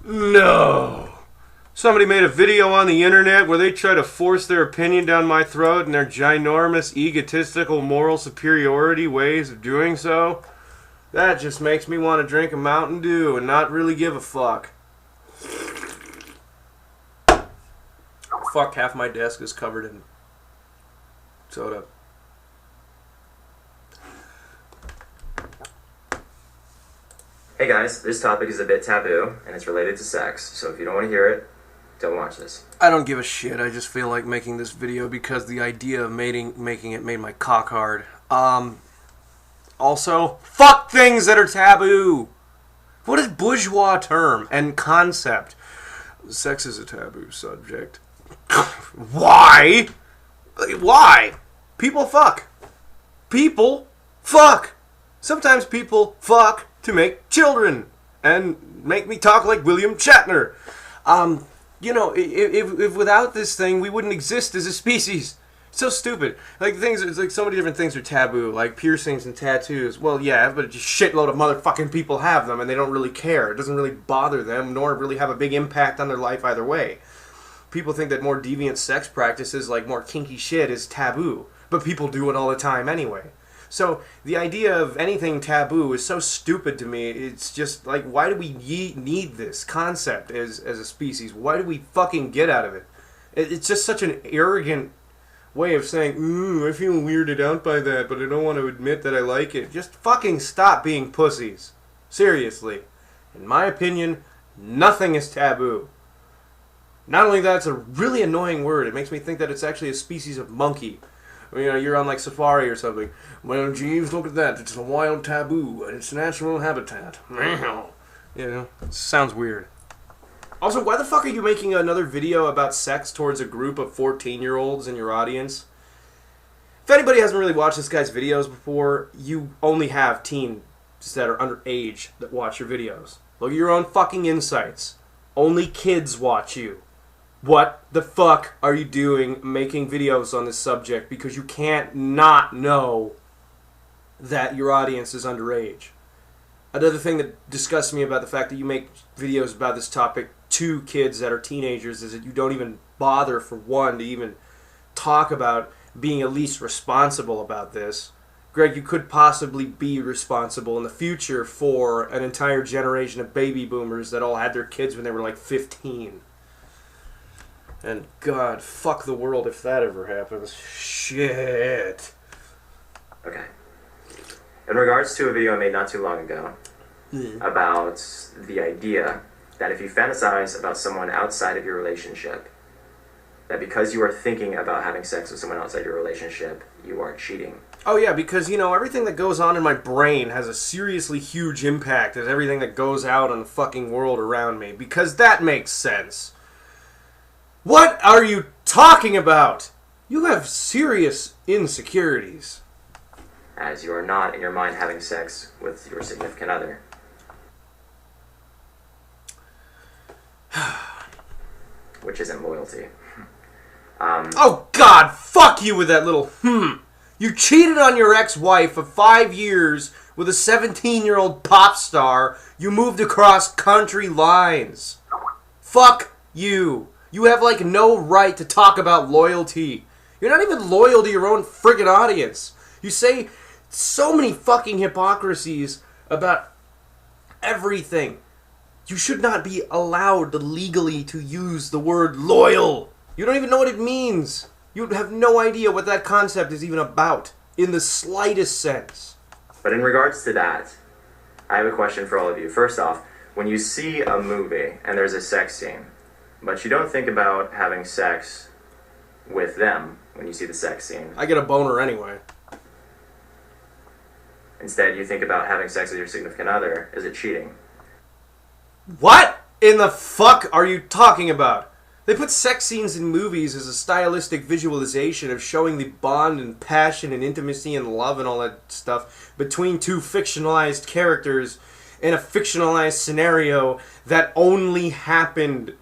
No. Somebody made a video on the internet where they try to force their opinion down my throat in their ginormous, egotistical, moral superiority ways of doing so. That just makes me want to drink a Mountain Dew and not really give a fuck. Fuck, half my desk is covered in soda. Hey guys, this topic is a bit taboo, and it's related to sex, so if you don't want to hear it, don't watch this. I don't give a shit. I just feel like making this video because the idea of making it made my cock hard. Also, fuck things that are taboo. What is bourgeois term and concept? Sex is a taboo subject. Why? Why? People fuck. People fuck. Sometimes people fuck to make children and make me talk like William Shatner. You know, if without this thing, we wouldn't exist as a species. So stupid. Like it's like so many different things are taboo, like piercings and tattoos. Well, yeah, but just shitload of motherfucking people have them, and they don't really care. It doesn't really bother them, nor really have a big impact on their life either way. People think that more deviant sex practices, like more kinky shit, is taboo, but people do it all the time anyway. So the idea of anything taboo is so stupid to me. It's just like, why do we need this concept as a species? Why do we fucking get out of it? It's just such an arrogant way of saying, I feel weirded out by that, but I don't want to admit that I like it. Just fucking stop being pussies. Seriously. In my opinion, nothing is taboo. Not only that, it's a really annoying word. It makes me think that it's actually a species of monkey. You know, you're on like safari or something. Well, Jeeves, look at that. It's a wild taboo in its natural habitat. You know, it sounds weird. Also, why the fuck are you making another video about sex towards a group of 14-year-olds in your audience? If anybody hasn't really watched this guy's videos before, you only have teens that are underage that watch your videos. Look at your own fucking insights. Only kids watch you. What the fuck are you doing making videos on this subject? Because you can't not know that your audience is underage. Another thing that disgusts me about the fact that you make videos about this topic to kids that are teenagers is that you don't even bother, for one, to even talk about being at least responsible about this. Greg, you could possibly be responsible in the future for an entire generation of baby boomers that all had their kids when they were like 15. And God, fuck the world if that ever happens. Shit. Okay. In regards to a video I made not too long ago about the idea that if you fantasize about someone outside of your relationship, that because you are thinking about having sex with someone outside your relationship, you are cheating. Oh yeah, because, you know, everything that goes on in my brain has a seriously huge impact as everything that goes out on the fucking world around me. Because that makes sense. What are you talking about? You have serious insecurities. As you are not in your mind having sex with your significant other. Which isn't loyalty. Oh God, fuck you with that little You cheated on your ex-wife of 5 years with a 17-year-old pop star. You moved across country lines. Fuck you. You have like no right to talk about loyalty. You're not even loyal to your own friggin' audience. You say so many fucking hypocrisies about everything. You should not be allowed legally to use the word loyal. You don't even know what it means. You have no idea what that concept is even about, in the slightest sense. But in regards to that, I have a question for all of you. First off, when you see a movie and there's a sex scene, but you don't think about having sex with them when you see the sex scene. I get a boner anyway. Instead, you think about having sex with your significant other. Is it cheating? What in the fuck are you talking about? They put sex scenes in movies as a stylistic visualization of showing the bond and passion and intimacy and love and all that stuff between two fictionalized characters in a fictionalized scenario that only happened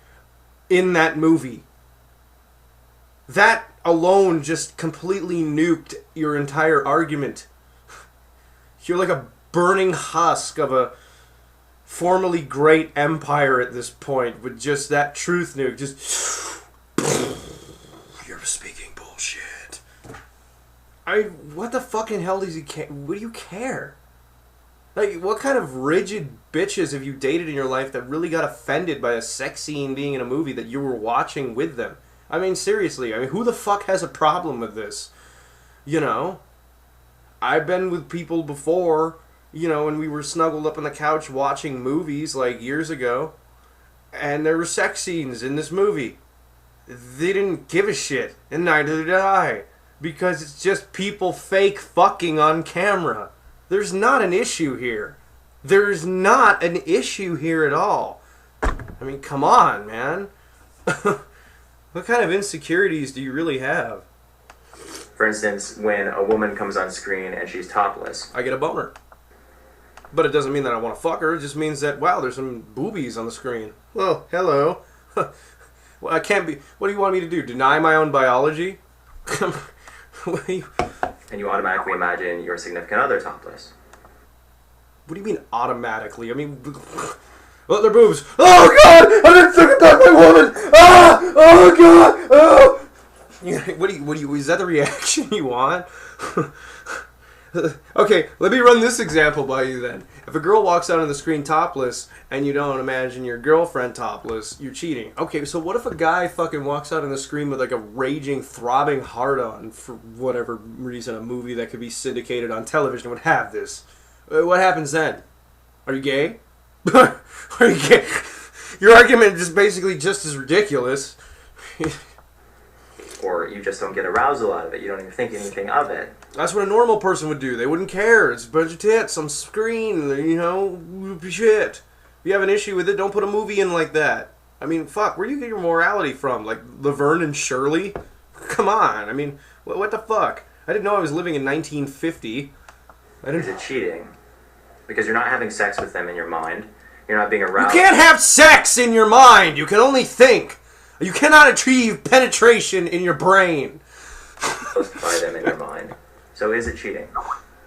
in that movie. That alone just completely nuked your entire argument. You're like a burning husk of a formerly great empire at this point with just that truth nuke. Just, you're speaking bullshit. What the fucking hell does he care? What do you care? Like, what kind of rigid bitches have you dated in your life that really got offended by a sex scene being in a movie that you were watching with them? I mean, seriously, who the fuck has a problem with this? You know? I've been with people before, you know, when we were snuggled up on the couch watching movies, like, years ago, and there were sex scenes in this movie. They didn't give a shit, and neither did I, because it's just people fake fucking on camera. There's not an issue here. There's not an issue here at all. I mean, come on, man. What kind of insecurities do you really have? For instance, when a woman comes on screen and she's topless, I get a boner. But it doesn't mean that I want to fuck her. It just means that, wow, there's some boobies on the screen. Well, hello. Well, I can't be... What do you want me to do? Deny my own biology? What do you... And you automatically imagine your significant other topless. What do you mean automatically? I mean... Oh, they're boobs. Oh, God! I didn't think about my woman! Ah! Oh, God! Oh! What do you... Is that the reaction you want? Okay, let me run this example by you then. If a girl walks out on the screen topless and you don't imagine your girlfriend topless, you're cheating. Okay, so what if a guy fucking walks out on the screen with like a raging, throbbing heart-on for whatever reason a movie that could be syndicated on television would have this? What happens then? Are you gay? Are you gay? Your argument is basically just as ridiculous. Or you just don't get arousal out of it. You don't even think anything of it. That's what a normal person would do. They wouldn't care. It's a bunch of tits on screen, you know, shit. If you have an issue with it, don't put a movie in like that. I mean, fuck, where do you get your morality from? Like Laverne and Shirley? Come on. I mean, what the fuck? I didn't know I was living in 1950. Is it cheating? Because you're not having sex with them in your mind. You're not being aroused. You can't have sex in your mind. You can only think. You cannot achieve penetration in your brain. By them in your mind. So is it cheating?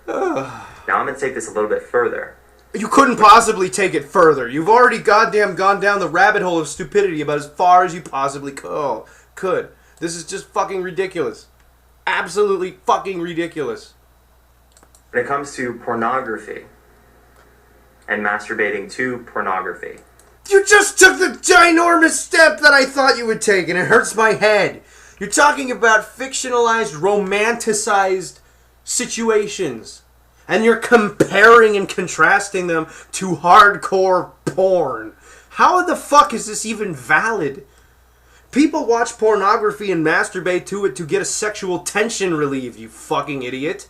Now I'm going to take this a little bit further. You couldn't possibly take it further. You've already goddamn gone down the rabbit hole of stupidity about as far as you possibly could. This is just fucking ridiculous. Absolutely fucking ridiculous. When it comes to pornography and masturbating to pornography, you just took the ginormous step that I thought you would take, and it hurts my head. You're talking about fictionalized, romanticized situations, and you're comparing and contrasting them to hardcore porn. How the fuck is this even valid? People watch pornography and masturbate to it to get a sexual tension relieved, you fucking idiot.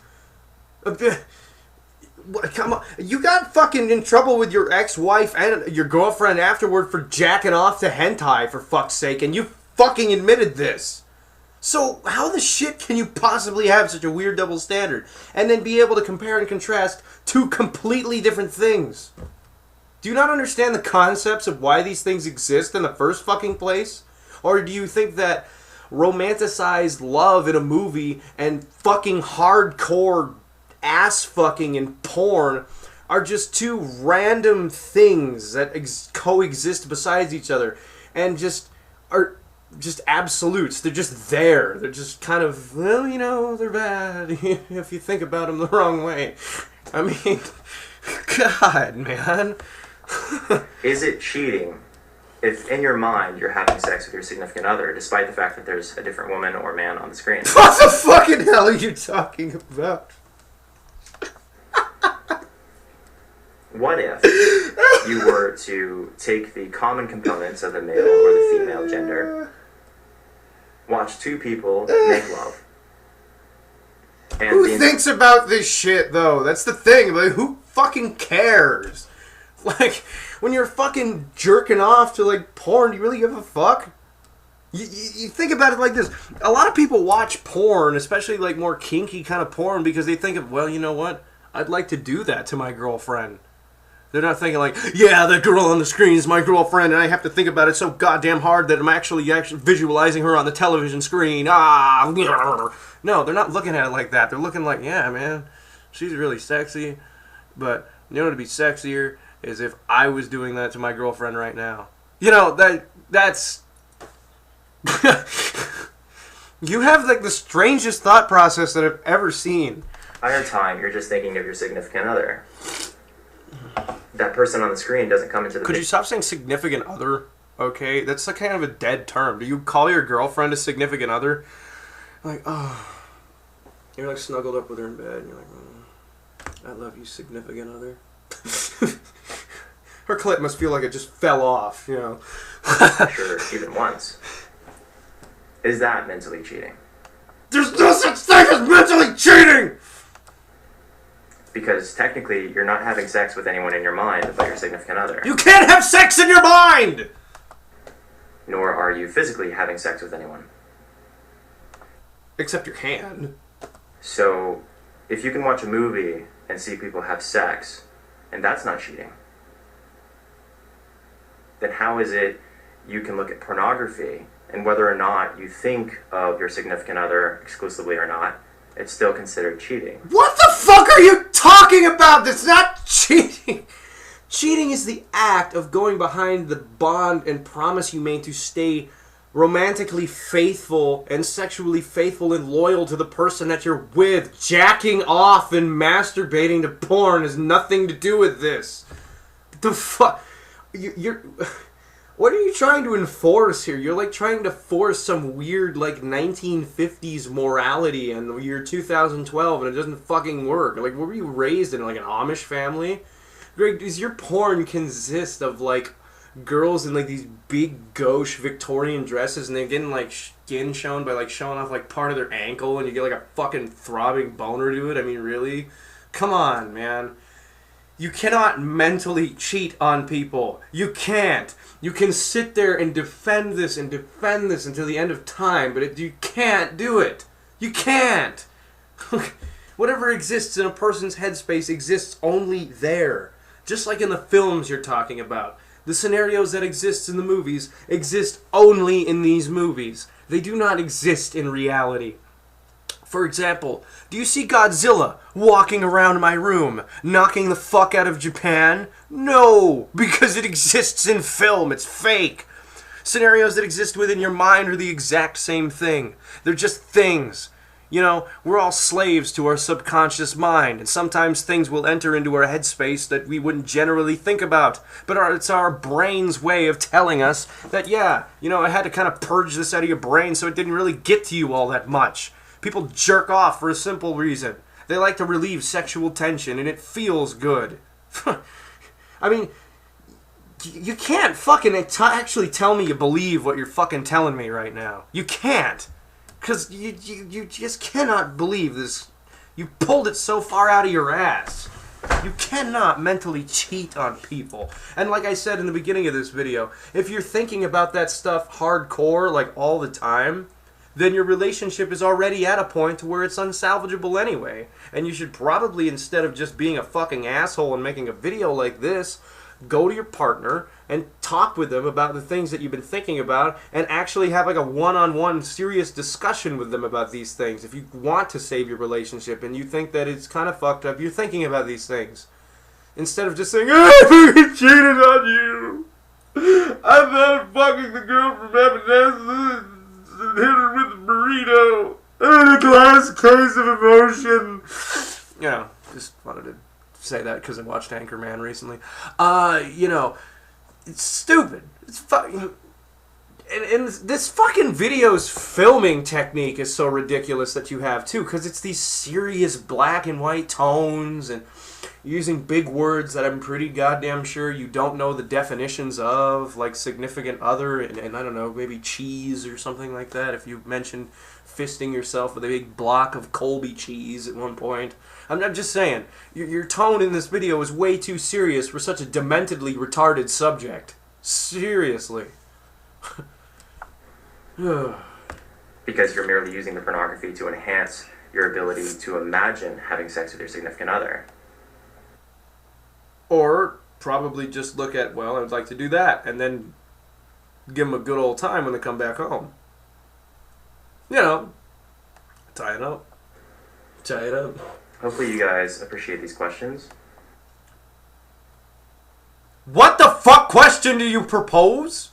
Come on, you got fucking in trouble with your ex-wife and your girlfriend afterward for jacking off to hentai, for fuck's sake, and you fucking admitted this. So how the shit can you possibly have such a weird double standard and then be able to compare and contrast two completely different things? Do you not understand the concepts of why these things exist in the first fucking place? Or do you think that romanticized love in a movie and fucking hardcore ass fucking and porn are just two random things that coexist besides each other and just are just absolutes? They're just there. They're just kind of, well, you know, they're bad if you think about them the wrong way. I mean, God, man. Is it cheating if in your mind you're having sex with your significant other despite the fact that there's a different woman or man on the screen? What the fucking hell are you talking about? What if you were to take the common components of the male or the female gender, watch two people make love, and who thinks about this shit, though? That's the thing. Like, who fucking cares? Like, when you're fucking jerking off to, like, porn, do you really give a fuck? You think about it like this. A lot of people watch porn, especially, like, more kinky kind of porn, because they think of, well, you know what? I'd like to do that to my girlfriend. They're not thinking like, yeah, the girl on the screen is my girlfriend, and I have to think about it so goddamn hard that I'm actually visualizing her on the television screen. No, they're not looking at it like that. They're looking like, yeah, man, she's really sexy, but you know what would be sexier is if I was doing that to my girlfriend right now. You know, that's... You have, like, the strangest thought process that I've ever seen. Entire time, you're just thinking of your significant other. That person on the screen doesn't come into the... Could you stop saying significant other? Okay, that's like kind of a dead term. Do you call your girlfriend a significant other? Like, oh... You're like snuggled up with her in bed, and you're like, oh, I love you, significant other. Her clit must feel like it just fell off, you know. Sure, even once. Is that mentally cheating? There's no such thing as mentally cheating! Because technically, you're not having sex with anyone in your mind but your significant other. You can't have sex in your mind! Nor are you physically having sex with anyone. Except your hand. So, if you can watch a movie and see people have sex, and that's not cheating, then how is it you can look at pornography, and whether or not you think of your significant other exclusively or not, it's still considered cheating? What the fuck are you talking about? That's not cheating! Cheating is the act of going behind the bond and promise you made to stay romantically faithful and sexually faithful and loyal to the person that you're with. Jacking off and masturbating to porn has nothing to do with this. The fuck? You're... What are you trying to enforce here? You're like trying to force some weird like 1950s morality in the year 2012 and it doesn't fucking work. Like, were you raised in like an Amish family? Greg, does your porn consist of like girls in like these big gauche Victorian dresses and they're getting like skin shown by like showing off like part of their ankle and you get like a fucking throbbing boner to it? I mean, really? Come on, man. You cannot mentally cheat on people. You can't. You can sit there and defend this until the end of time, but you can't do it. You can't. Whatever exists in a person's headspace exists only there. Just like in the films you're talking about. The scenarios that exist in the movies exist only in these movies. They do not exist in reality. For example, do you see Godzilla walking around my room, knocking the fuck out of Japan? No, because it exists in film. It's fake. Scenarios that exist within your mind are the exact same thing. They're just things. You know, we're all slaves to our subconscious mind, and sometimes things will enter into our headspace that we wouldn't generally think about. But it's our brain's way of telling us that, yeah, you know, I had to kind of purge this out of your brain so it didn't really get to you all that much. People jerk off for a simple reason. They like to relieve sexual tension, and it feels good. I mean, you can't fucking actually tell me you believe what you're fucking telling me right now. You can't. Because you just cannot believe this. You pulled it so far out of your ass. You cannot mentally cheat on people. And like I said in the beginning of this video, if you're thinking about that stuff hardcore, like all the time, then your relationship is already at a point to where it's unsalvageable anyway. And you should probably, instead of just being a fucking asshole and making a video like this, go to your partner and talk with them about the things that you've been thinking about and actually have like a one-on-one serious discussion with them about these things. If you want to save your relationship and you think that it's kind of fucked up, you're thinking about these things. Instead of just saying, I fucking cheated on you. I thought of fucking the girl from Evanescence and hit her with a burrito. And a glass case of emotion. You know, just wanted to say that because I watched Anchorman recently. You know, it's stupid. It's fucking... And this fucking video's filming technique is so ridiculous that you have, too, because it's these serious black and white tones and using big words that I'm pretty goddamn sure you don't know the definitions of, like significant other and I don't know, maybe cheese or something like that, if you mentioned fisting yourself with a big block of Colby cheese at one point. I'm just saying, your tone in this video is way too serious for such a dementedly retarded subject. Seriously. Because you're merely using the pornography to enhance your ability to imagine having sex with your significant other. Or probably just look at, well, I'd like to do that, and then give them a good old time when they come back home. You know, tie it up. Tie it up. Hopefully you guys appreciate these questions. What the fuck question do you propose?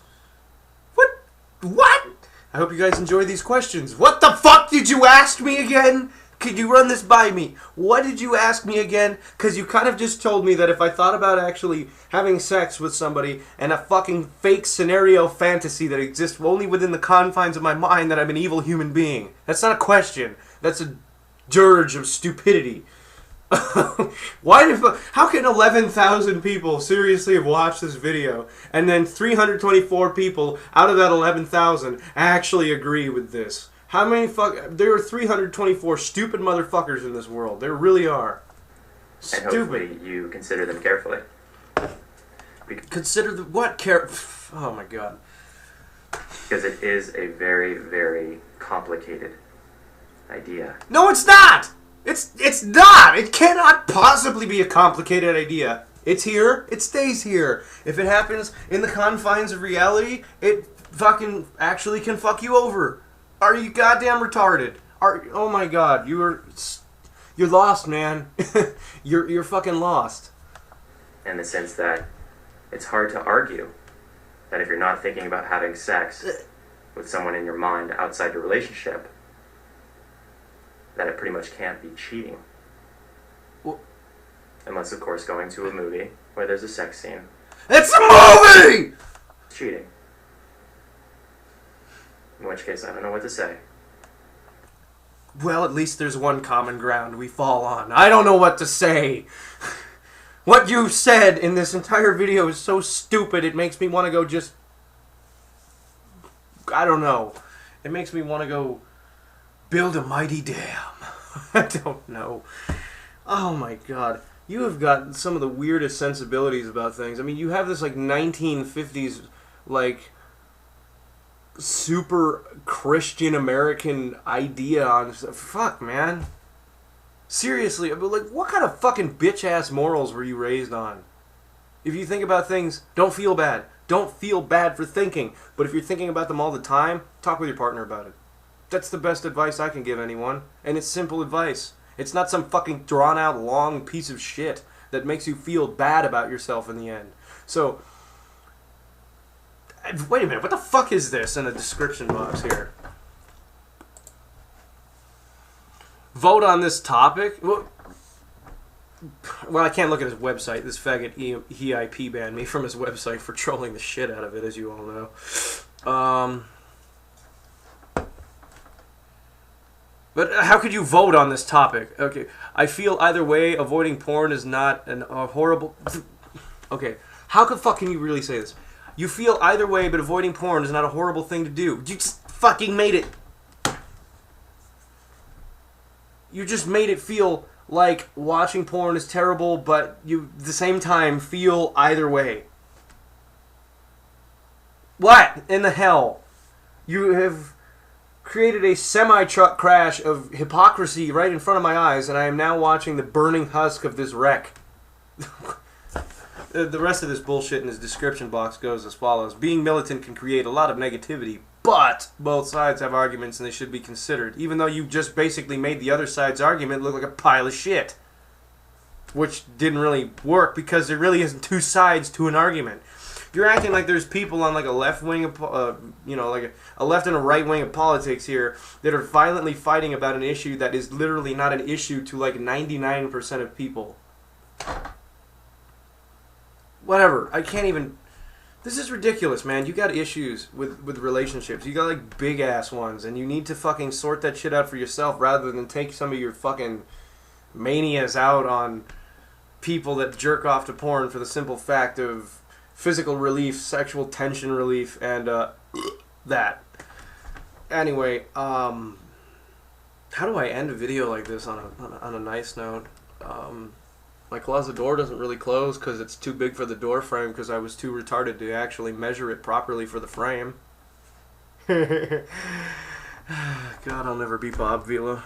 What? I hope you guys enjoy these questions. What the fuck did you ask me again? Could you run this by me? What did you ask me again? Because you kind of just told me that if I thought about actually having sex with somebody and a fucking fake scenario fantasy that exists only within the confines of my mind, that I'm an evil human being. That's not a question. That's a dirge of stupidity. How can 11,000 people seriously have watched this video and then 324 people out of that 11,000 actually agree with this? How many there are 324 stupid motherfuckers in this world. There really are. Stupid. And hopefully you consider them carefully. Consider what Oh my god. Because it is a very, very complicated idea. No, it's not! It's not! It cannot possibly be a complicated idea. It's here, it stays here. If it happens in the confines of reality, it fucking actually can fuck you over. Are you goddamn retarded? Oh my god, you're lost, man. you're fucking lost. In the sense that it's hard to argue that if you're not thinking about having sex with someone in your mind outside your relationship, that it pretty much can't be cheating. Well, unless, of course, going to a movie where there's a sex scene. It's a movie! Cheating. In which case, I don't know what to say. Well, at least there's one common ground we fall on. I don't know what to say. What you said in this entire video is so stupid, it makes me want to go just... I don't know. It makes me want to go build a mighty dam. I don't know. Oh my god. You have got some of the weirdest sensibilities about things. I mean, you have this like 1950s like super Christian American idea on fuck, man. Seriously, but like what kind of fucking bitch ass morals were you raised on? If you think about things, don't feel bad. Don't feel bad for thinking. But if you're thinking about them all the time, talk with your partner about it. That's the best advice I can give anyone. And it's simple advice. It's not some fucking drawn out long piece of shit that makes you feel bad about yourself in the end. So, wait a minute, what the fuck is this in the description box here? Vote on this topic? Well, I can't look at his website. This faggot EIP banned me from his website for trolling the shit out of it, as you all know. But how could you vote on this topic? Okay, I feel either way, avoiding porn is not a horrible... Okay, how the fuck can you really say this? You feel either way, but avoiding porn is not a horrible thing to do. You just fucking made it... You just made it feel like watching porn is terrible, but you, at the same time, feel either way. What in the hell? You have created a semi-truck crash of hypocrisy right in front of my eyes, and I am now watching the burning husk of this wreck. The rest of this bullshit in his description box goes as follows. Being militant can create a lot of negativity, but both sides have arguments and they should be considered, even though you just basically made the other side's argument look like a pile of shit. Which didn't really work because there really isn't two sides to an argument. You're acting like there's people on like a left wing of, like a left and a right wing of politics here that are violently fighting about an issue that is literally not an issue to like 99% of people. Whatever. I can't even... This is ridiculous, man. You got issues with relationships. You got like big ass ones, and you need to fucking sort that shit out for yourself rather than take some of your fucking manias out on people that jerk off to porn for the simple fact of physical relief, sexual tension relief, and that. Anyway, how do I end a video like this on a nice note? My closet door doesn't really close because it's too big for the door frame because I was too retarded to actually measure it properly for the frame. God, I'll never be Bob Vila.